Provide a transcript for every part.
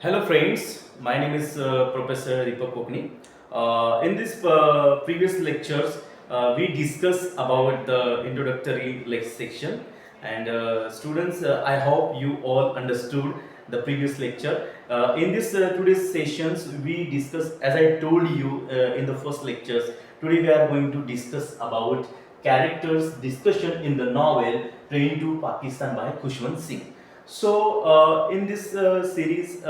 Hello friends, my name is Professor Deepak Kokani. In this previous lectures, we discuss about the introductory section, and students, I hope you all understood the previous lecture. In this today's sessions, we discuss, as I told you in the first lectures, today we are going to discuss about characters discussion in the novel Train to Pakistan by Khushwant Singh. So, in this series,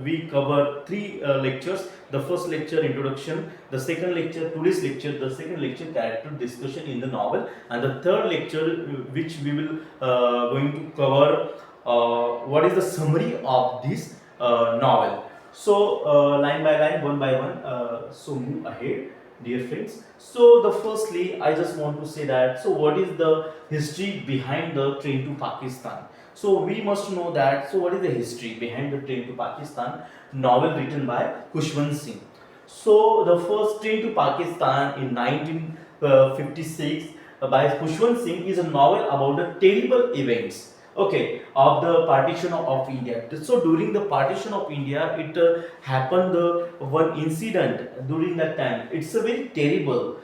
we cover three lectures. The first lecture, introduction. The second lecture, today's lecture. The second lecture, character discussion in the novel, and the third lecture, which we will going to cover, what is the summary of this novel. So, line by line, one by one. So, move ahead, dear friends. So, the firstly, I just want to say that. So, what is the history behind the train to Pakistan? So we must know that. So what is the history behind the Train to Pakistan novel written by Khushwant Singh? So the first Train to Pakistan in 1956 by Khushwant Singh is a novel about the terrible events. Okay, of the partition of India. So during the partition of India, it happened one incident during that time. It's a very terrible.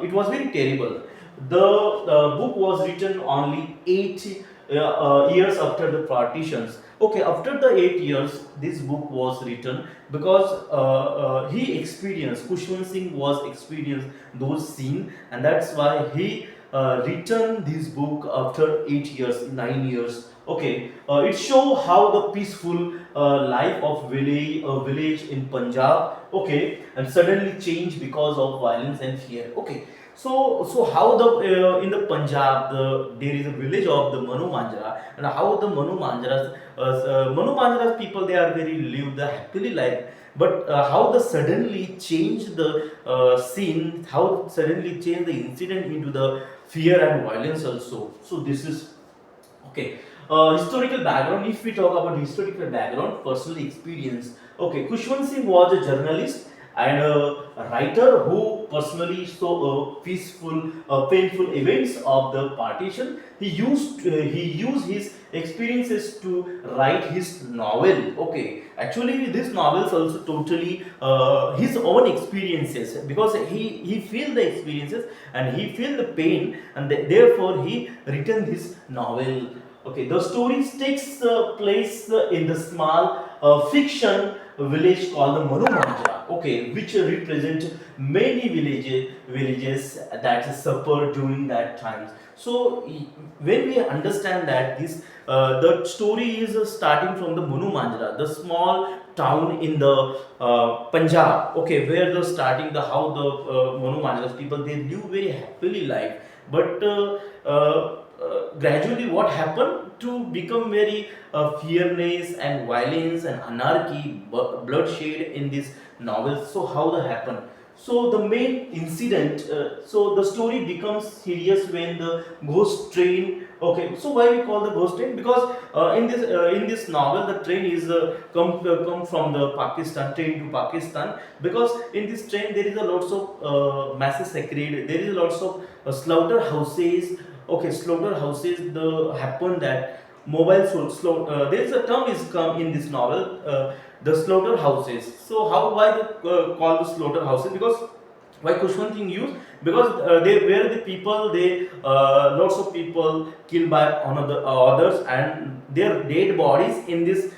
It was very terrible. The book was written only 8 years after the partitions. Okay, after the 8 years, this book was written because he experienced, Kushwant Singh was experienced those scenes, and that's why he written this book after 8 years, 9 years. Okay, it show how the peaceful life of village in Punjab. Okay, and suddenly changed because of violence and fear. Okay, so how the in the Punjab there is a village of the Manu Manjara, and how the Manu Manjara's people, they are very live the happily life, but how the suddenly change the scene, how suddenly change the incident into the fear and violence also. So this is okay. Historical background. If we talk about historical background, personal experience. Okay, Kushwant Singh was a journalist and a writer who personally saw peaceful, painful events of the partition. He used his experiences to write his novel. Okay, actually, this novel is also totally his own experiences, because he feel the experiences and he feel the pain, and therefore he written this novel. Okay, the story takes place in the small fiction village called the Manu Manjara. Okay, which represent many villages that suffer during that time. So when we understand that this the story is starting from the Manu Manjara, the small town in the Punjab. Okay, where the starting the how the Manu Manjara's people, they live very happily life, but gradually what happened to become very fearless and violence and anarchy, bloodshed in this novel. So how that happened? So the main incident, so the story becomes serious when the ghost train. Okay, so why we call the ghost train? Because in this novel, the train is come from the Pakistan, train to Pakistan. Because in this train there is a lots of massacre, there is lots of slaughterhouses. Okay, slaughterhouses. The happen that mobile there is a term is come in this novel, the slaughterhouses. So how why the call the slaughterhouses? Because why Kushwant Singh used? Because they were the people, they lots of people killed by another others, and their dead bodies in this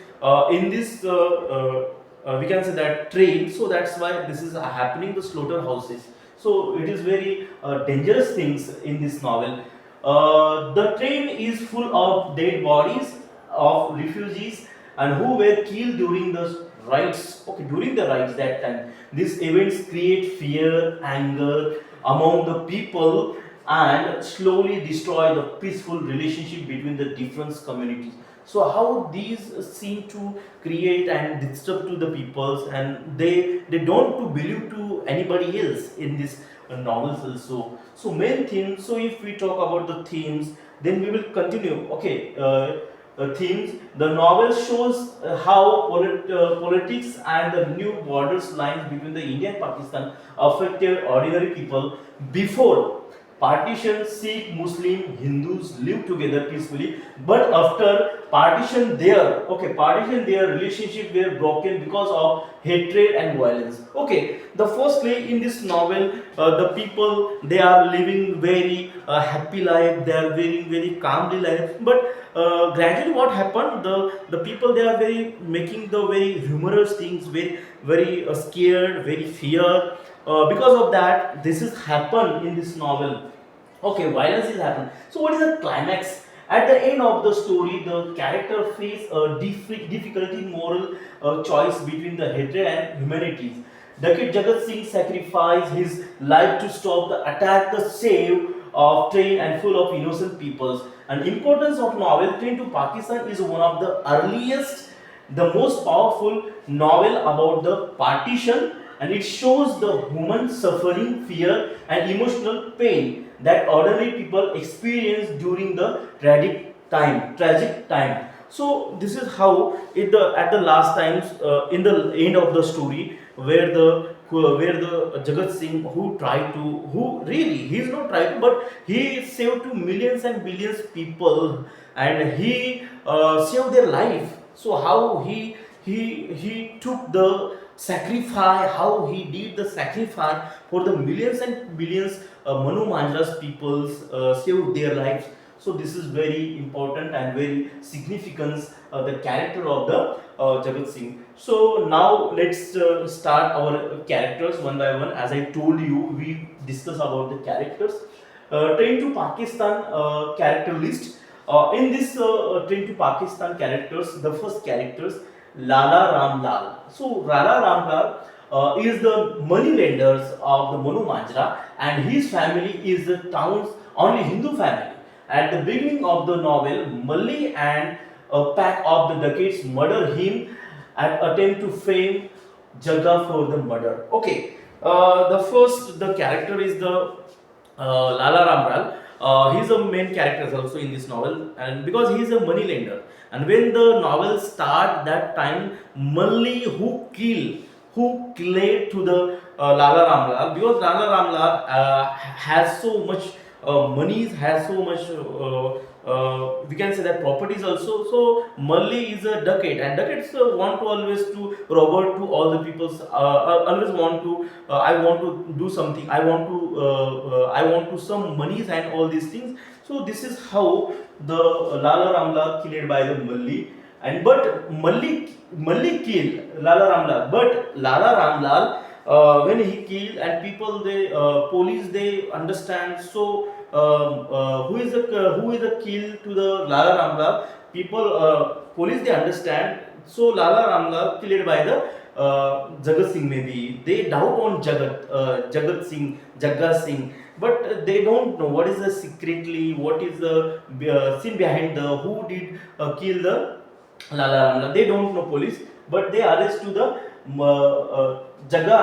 we can say that train. So that's why this is happening, the slaughterhouses. So it is very dangerous things in this novel. The train is full of dead bodies of refugees and who were killed during the riots. Okay, during the riots that time, these events create fear, anger among the people, and slowly destroy the peaceful relationship between the different communities. So how these seem to create and disturb to the peoples, and they don't to believe to anybody else in this novels also. So main theme. So if we talk about the themes, then we will continue. Okay, themes. The novel shows how politics and the new borders lines between the India and Pakistan affected ordinary people before partition, Sikh, Muslim, Hindus live together peacefully. But after partition, their relationship were broken because of hatred and violence. Okay, the firstly in this novel, the people they are living very happy life. They are very calmly life. But gradually, what happened? The people they are very making the very humorous things, very scared, very fear. Because of that, this is happened in this novel. Okay, violence is happening. So what is the climax? At the end of the story, the character face a difficulty moral choice between the hatred and humanity. Dakit Jagat Singh sacrificed his life to stop the attack, the save of train and full of innocent peoples. And importance of novel Train to Pakistan is one of the earliest, the most powerful novel about the partition, and it shows the human suffering, fear, and emotional pain that ordinary people experience during the tragic time. So this is how at the last times, in the end of the story, where the Jagat Singh, who really he is not trying to, but he saved to millions and billions people, and he saved their life. So how he took the sacrifice, how he did the sacrifice for the millions and billions Manu Manjara's peoples, saved their lives. So this is very important and very significant, the character of the Jagat Singh. So now let's start our characters one by one. As I told you, we discuss about the characters. Train to Pakistan character list. In this Train to Pakistan characters, the first characters Lala Ramlal. So Lala Ramlal is the money lenders of the Manu Manjra, and his family is the town's only Hindu family. At the beginning of the novel, Malli and a pack of the Dacoits murder him and attempt to frame Jagga for the murder. Okay, the character is the Lala Ramral. He's a main character also in this novel, and because he is a money lender. And when the novel start, that time Malli who killed to the Lala Ramlal, because Lala Ramlal has so much money, has so much we can say that properties also. So Malli is a ducat, and ducats want to always to robber to all the people's, always want to I want to do something, I want to some monies and all these things. So this is how the Lala Ramla killed by the Malli. And but Malli killed Lala Ramlal, but Lala Ramlal, when he killed, and people they police they understand. So who is the kill to the Lala Ramlal? People police they understand. So Lala Ramlal killed by the Jagat Singh, maybe they doubt on Jagat Singh, Jagga Singh, but they don't know what is the secretly, what is the sin behind the who did kill the Lala Ramla. They don't know police, but they arrest to the Jagga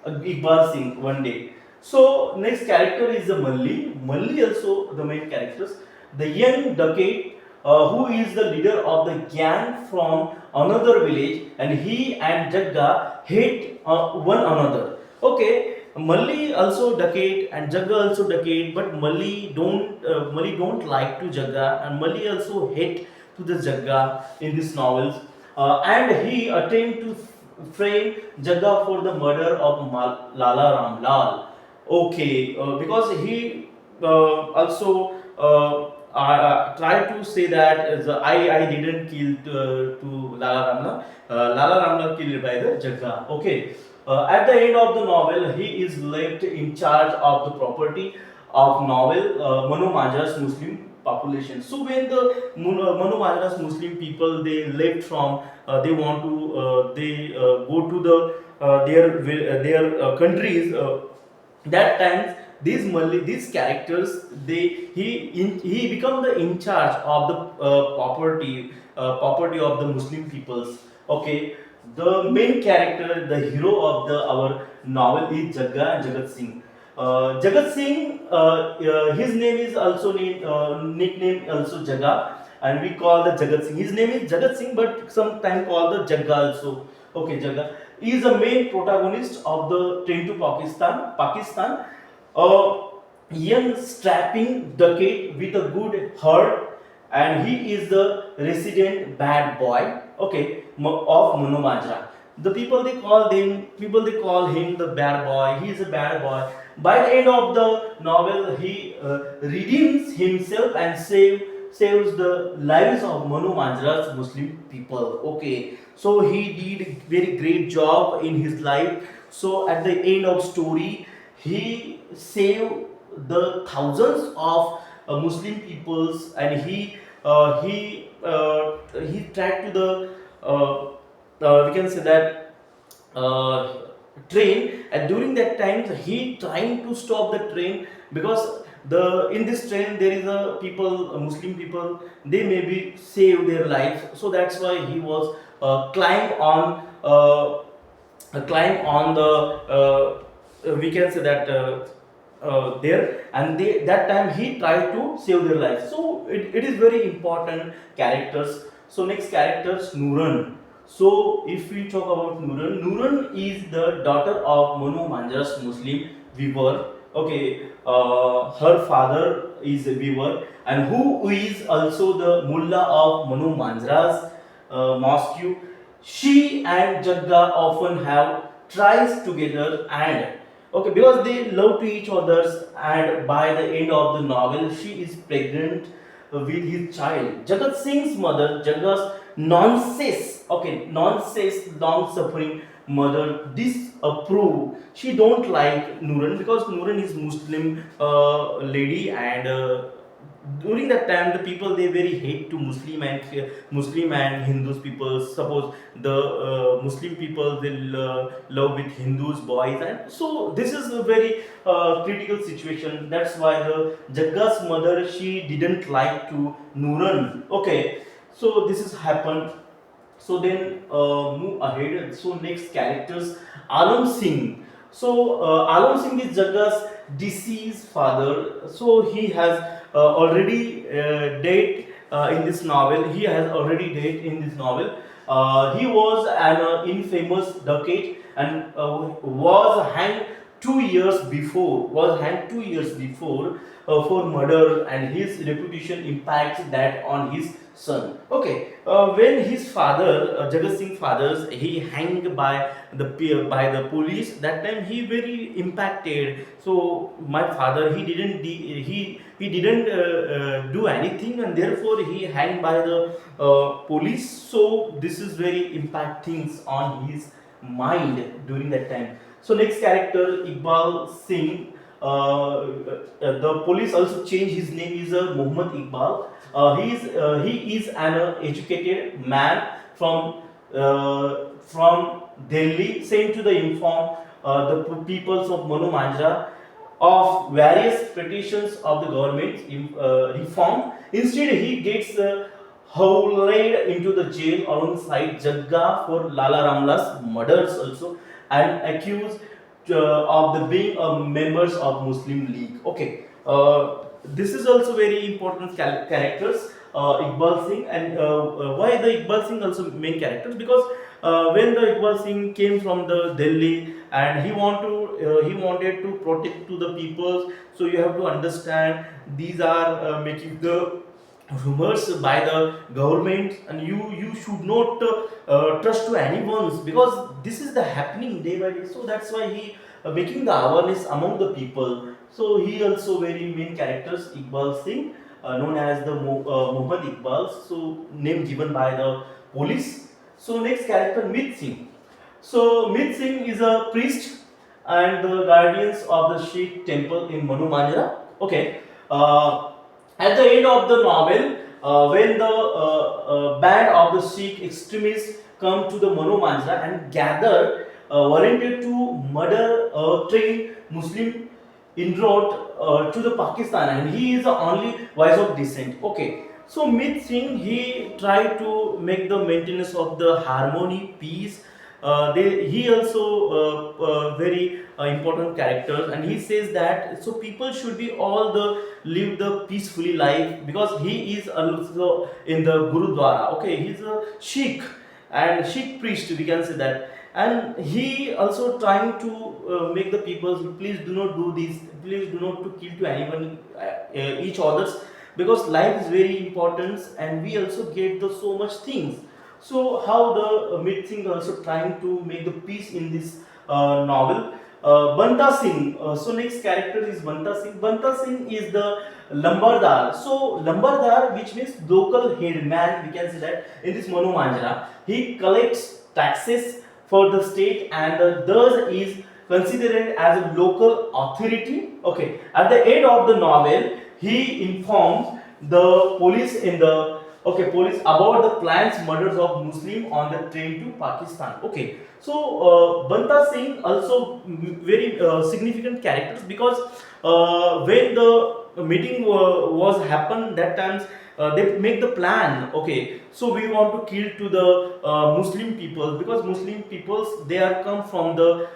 and Iqbal Singh one day. So next character is the Malli. Malli also the main characters. The young Dacoit who is the leader of the gang from another village, and he and Jagga hate one another. Okay. Malli also Dacoit and Jagga also Dacoit, but Malli don't like to Jagga, and Malli also hate to the Jagga in these novels, and he attempt to frame Jagga for the murder of Lala Ramlal. Okay, because he also tried to say that I didn't kill to Lala Ramla. Lala Ramla killed by the Jagga. Okay. At the end of the novel, he is left in charge of the property of novel Manu Majra's Muslim population. So when the Manu Majra's Muslim people they left from, they want to go to their countries. That times these characters he become the in charge of the property of the Muslim peoples. Okay, the main character, the hero of the our novel is Jagga and Jagat Singh. Jagat Singh, his name is also nickname also Jagga, and we call the Jagat Singh. His name is Jagat Singh, but sometimes called the Jagga also. Okay, Jagga. He is the main protagonist of the Train to Pakistan. Uh, young strapping duckett with a good heart, and he is the resident bad boy, okay, of Monomajra. The people they call him the bad boy. He is a bad boy. By the end of the novel, he redeems himself and saves the lives of Manu Manjara's Muslim people. Okay, so he did a very great job in his life. So at the end of story, he saved the thousands of Muslim peoples, and he tried to the we can say that train, and during that time he trying to stop the train, because the in this train there is a people, Muslim people, they maybe save their lives, so that's why he was climb on the we can say that there, and that time he tried to save their life. So it is very important characters. So next characters, Nuran. So if we talk about Nuran is the daughter of Manu Manjar's Muslim weaver. Okay, her father is a weaver, and who is also the mullah of Manu Manjara's mosque. She and Jagga often have tries together, and okay, because they love to each others, and by the end of the novel she is pregnant with his child. Jagat Singh's mother, Jagga's nonsense, okay, nonsense, long suffering mother disapprove. She don't like Nuran because Nuran is Muslim lady, and during that time the people they very hate to Muslim and Hindus people. Suppose the Muslim people they love with Hindus boys, and so this is a very critical situation. That's why the Jagga's mother, she didn't like to Nuran. Okay, so this has happened. So then move ahead. So next characters, Alam Singh. So Alam Singh is Jagga's deceased father. So he has already date in this novel. He has already date in this novel. He was an infamous duckett, and was hanged 2 years before. Was hanged 2 years before for murder, and his reputation impacts that on his son. Okay, when his father, Jagat Singh fathers, he hanged by the police. That time he very impacted. So my father, he didn't do anything, and therefore he hanged by the police. So this is very impacting on his mind during that time. So next character, Iqbal Singh. The police also changed his name is Muhammad Iqbal. He is an educated man from Delhi, sent to the inform the peoples of Manu Manjra of various petitions of the government reform. Instead, he gets hauled into the jail alongside Jagga for Lala Ramla's murders also, and accused of the being members of Muslim League. Okay, this is also very important characters. Iqbal Singh, and why the Iqbal Singh also main characters, because when the Iqbal Singh came from the Delhi, and he wanted to protect to the people. So you have to understand, these are making the rumors by the government, and you should not trust to anyone, because this is the happening day by day. So that's why he making the awareness among the people. So he also very main characters, Iqbal Singh, known as the Muhammad Iqbal, so name given by the police. So next character, Mit Singh. So Mit Singh is a priest and the guardians of the Sikh temple in Manu Manjra. Okay. At the end of the novel, when the band of the Sikh extremists come to the Manu Manjra and gather, warranted to murder a trained Muslim en route to the Pakistan, and he is the only voice of dissent. Okay, so Mit Singh, he tried to make the maintenance of the harmony, peace. He also very important characters, and he says that so people should be all the live the peacefully life, because he is also in the Gurudwara. Okay, he's a Sikh and Sikh priest, we can say that. and he also trying to make the people, please do not do this, please do not to kill to anyone, each others, because life is very important and we also get the so much things. So how the mid thing also trying to make the peace in this novel. Banta Singh. So next character is Banta Singh. Banta Singh is the Lambardar. So Lambardar, which means local head man, we can say that in this Manu Manjara, he collects taxes for the state and thus is considered as a local authority. Okay. At the end of the novel, he informs the police in the police about the planned murders of Muslim on the train to Pakistan. Okay, so Banta Singh also very significant characters, because when the meeting was happened that times, they make the plan. Okay, so we want to kill to the Muslim people, because Muslim peoples they are come from the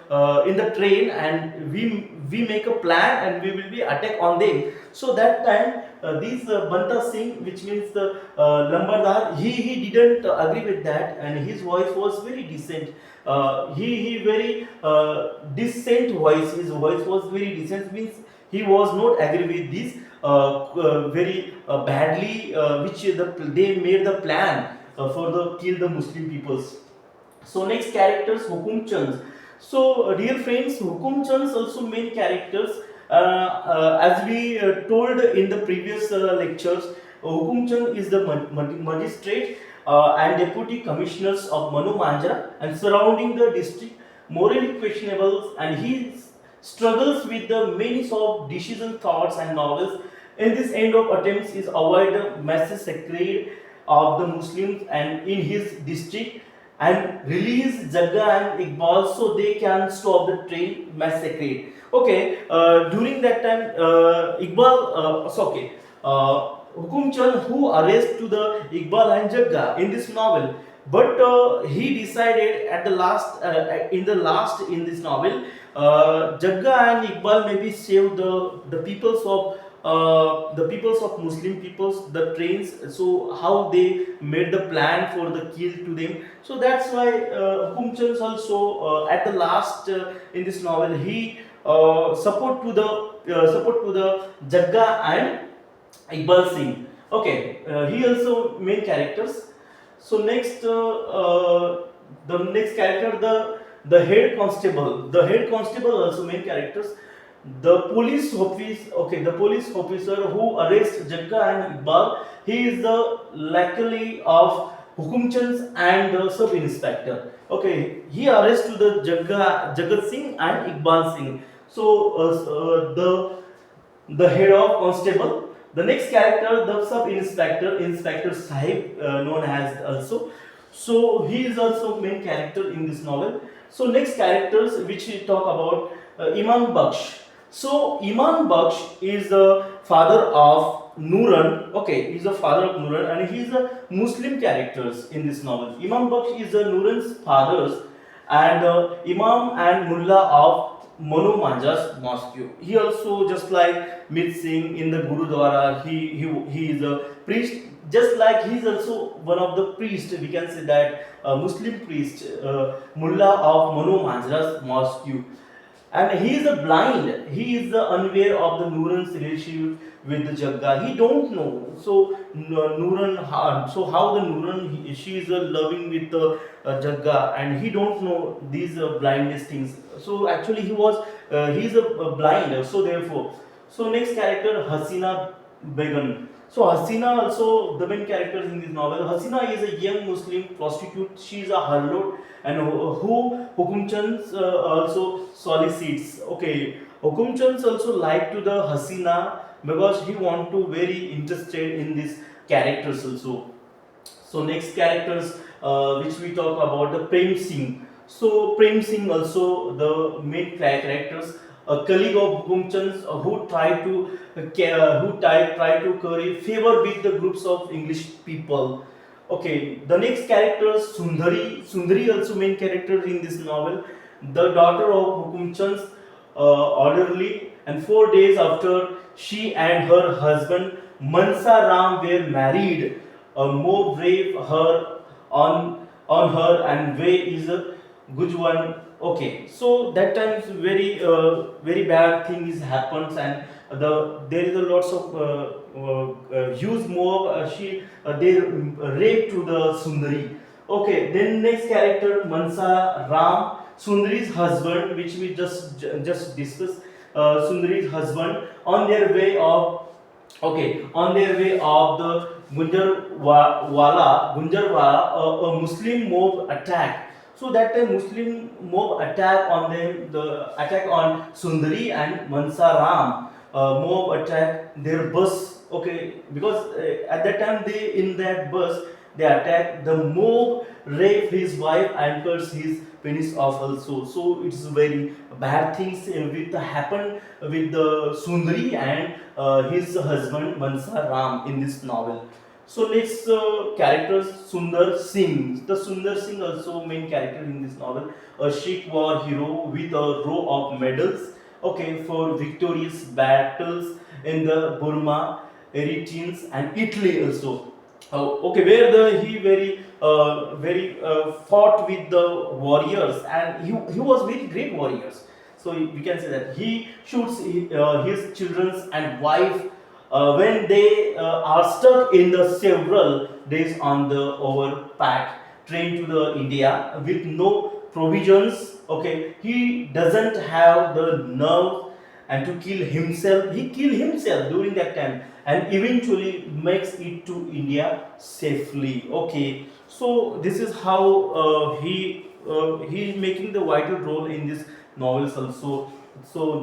in the train, and we make a plan and we will be attack on them. So that time this Banta Singh, which means the Lambardar, he didn't agree with that, and his voice was very decent. He very decent voice. His voice was very decent. Means he was not agree with this very badly, which they made the plan for the kill the Muslim peoples. So next characters Hukum Chand. So dear friends, Hukum Chand's also main characters. As we told in the previous lectures, Hukum Chand is the magistrate and deputy commissioners of Manu Manjra and surrounding the district morally questionable, and he struggles with the many of decision thoughts and novels. In this end of attempts is avoid the massacre of the Muslims and in his district, and release Jagga and Iqbal so they can stop the train massacre. Okay, during that time, Iqbal, Hukum Chand who arrest to the Iqbal and Jagga in this novel, but he decided at the last, in this novel, Jagga and Iqbal maybe save the peoples of Muslim peoples, the trains. So how they made the plan for the kill to them. So that's why Hukum Chand also at the last in this novel he support to the Jagga and Iqbal Singh. Okay, he also main characters. So next, the next character, the head constable. The head constable also main characters. The police office, the police officer who arrests Jagga and Iqbal, he is the lackey of Hukum Chand's and the sub inspector. Okay, he arrests to the Jagat Singh and Iqbal Singh. So the head of constable. The next character, the sub inspector, Inspector Sahib, known as also. So he is also main character in this novel. So next characters which we talk about, Imam Baksh. So Imam Baksh is the father of Nuran. Okay, he's the father of Nuran, and he is a Muslim characters in this novel. Imam Baksh is Nuran's fathers and Imam and Mullah of Manu Manja's mosque. He also, just like Mit Singh in the Gurudwara, he is a priest. Just like he is also one of the priests, we can say that Muslim priest, Mullah of Manu Manja's mosque. And he is a blind. He is unaware of the Nuran's relationship with the Jagga. He don't know. So Nuran, so how the Nuran, she is loving with the Jagga, and he don't know these blindness things. So actually he is a blind. So therefore, so next character Hasina Begum. So Hasina also the main character in this novel. Hasina is a young Muslim prostitute. She is a harlot, and who Hukum Chand also solicits. Okay, Hukum Chand also like to the Hasina because he want to very interested in these characters also. So next characters which we talk about, the Prem Singh. So Prem Singh also the main characters, a colleague of Hukum Chand's who try to curry favor with the groups of English people. Okay, the next character Sundari. Sundari also main character in this novel, the daughter of Hukum Chand's orderly, and 4 days after she and her husband Mansa Ram were married, a mob raped her on her and way is good one. Okay, so that time is very bad thing is happens, and there is a lots of huge mob. They rape to the Sundari. Okay, then next character Mansa Ram, Sundari's husband, which we just discussed. Sundari's husband on their way of, okay, on their way of the Gunjarwala, a Muslim mob attack. So that time Muslim mob attack on them, the attack on Sundari and Mansaram. Mob attack their bus. Okay, because at that time they in that bus they attack the mob, rape his wife and cuts his penis off also. So it's very bad things with happen with the Sundari and his husband Mansa Ram in this novel. So next characters Sundar Singh. The Sundar Singh also main character in this novel, a Sikh war hero with a row of medals. Okay, for victorious battles in the Burma, Eritreans and Italy also. Okay, where he very fought with the warriors, and he was very great warriors. So we can say that he shoots his children and wife when they are stuck in the several days on the overpack train to the India with no provisions. Okay, he doesn't have the nerve and to kill himself. He killed himself during that time and eventually makes it to India safely. Okay, so this is how he is making the vital role in this novels also. So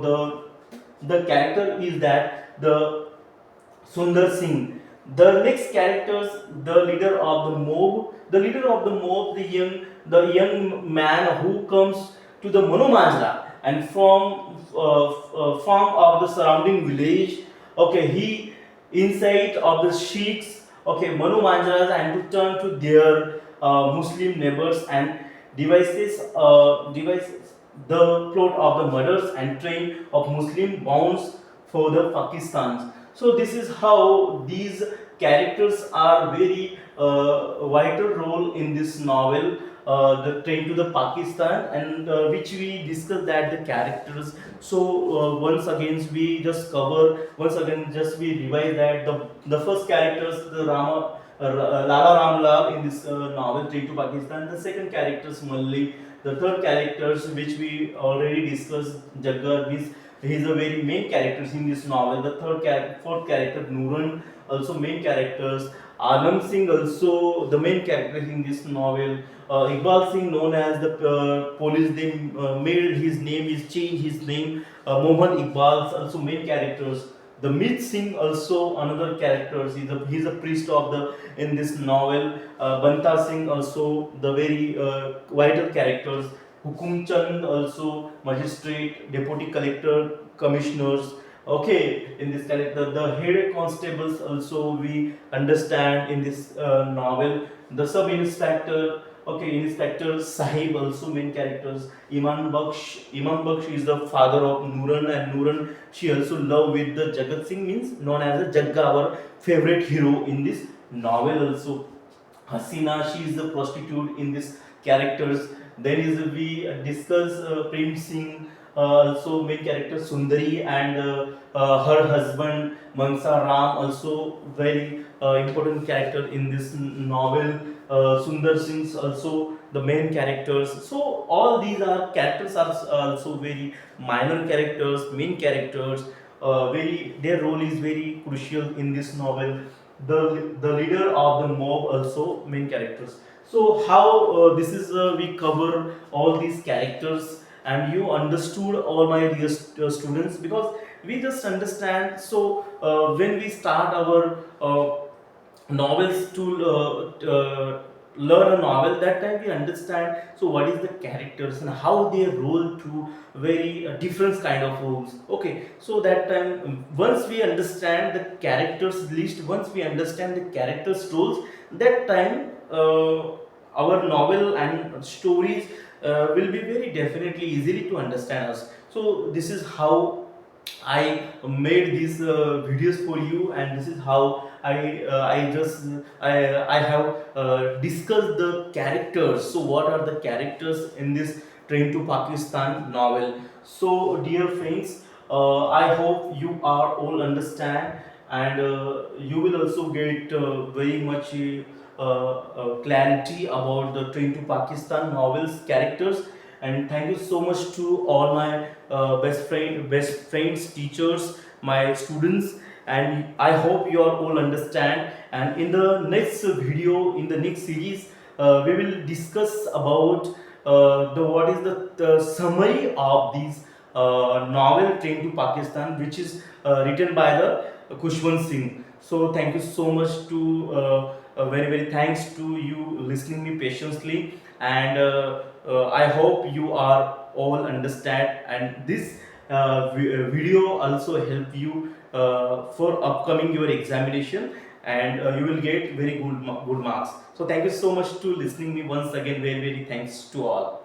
the character is that the Sundar Singh. The next characters, the leader of the mob, the young man who comes to the Manomanjra and from of the surrounding village. Okay, he inside of the Sikhs. Okay, Manomanjras and to turn to their Muslim neighbors and devices the plot of the murders and train of Muslim bounds for the Pakistan. So this is how these characters are very vital role in this novel, the train to the Pakistan, and which we discussed that the characters. So once again we just cover, once again just we revise that the first characters, the Lala Ramlal in this novel Train to Pakistan. The second characters Malli. The third characters which we already discussed, Jaggar. He is a very main characters in this novel. The fourth character Nooran, also main characters. Anand Singh also the main character in this novel. Iqbal Singh, known as the police, they made his name, is changed his name. Mohan Iqbal also main characters. The Meet Singh also another characters. He's a priest of the in this novel. Banta Singh also the very vital characters. Hukum Chand also magistrate, deputy collector, commissioners. Okay, in this character, the head constables also we understand in this novel. The sub inspector, okay, Inspector Sahib also main characters. Imam Baksh is the father of Nooran, and Nooran she also love with the Jagat Singh, means known as the Jagga, our favorite hero in this novel also. Hasina, she is the prostitute in this characters. Then is we discuss Prem Singh, also main character Sundari, and her husband Mansa Ram, also very important character in this novel. Sundar Singh's also the main characters. So all these are characters are also very minor characters, main characters. Very their role is very crucial in this novel. The leader of the mob also main characters. So how this is we cover all these characters, and you understood all my dear students, because we just understand. So when we start our novels to learn a novel, that time we understand so what is the characters and how they roll to very different kind of roles. Okay, so that time once we understand the characters list, once we understand the characters roles, that time our novel and stories will be very definitely easily to understand us. So this is how I made these videos for you, and this is how I have discussed the characters. So what are the characters in this Train to Pakistan novel? So dear friends, I hope you are all understand, and you will also get very much clarity about the Train to Pakistan novels characters. And thank you so much to all my best friends, teachers, my students, and I hope you are all understand. And in the next video, in the next series, we will discuss about the what is the summary of these novel Train to Pakistan, which is written by the Kushwant Singh. So thank you so much to very thanks to you listening me patiently, and I hope you are all understand, and this video also help you for upcoming your examination, and you will get very good marks. So thank you so much to listening me once again. Very thanks to all.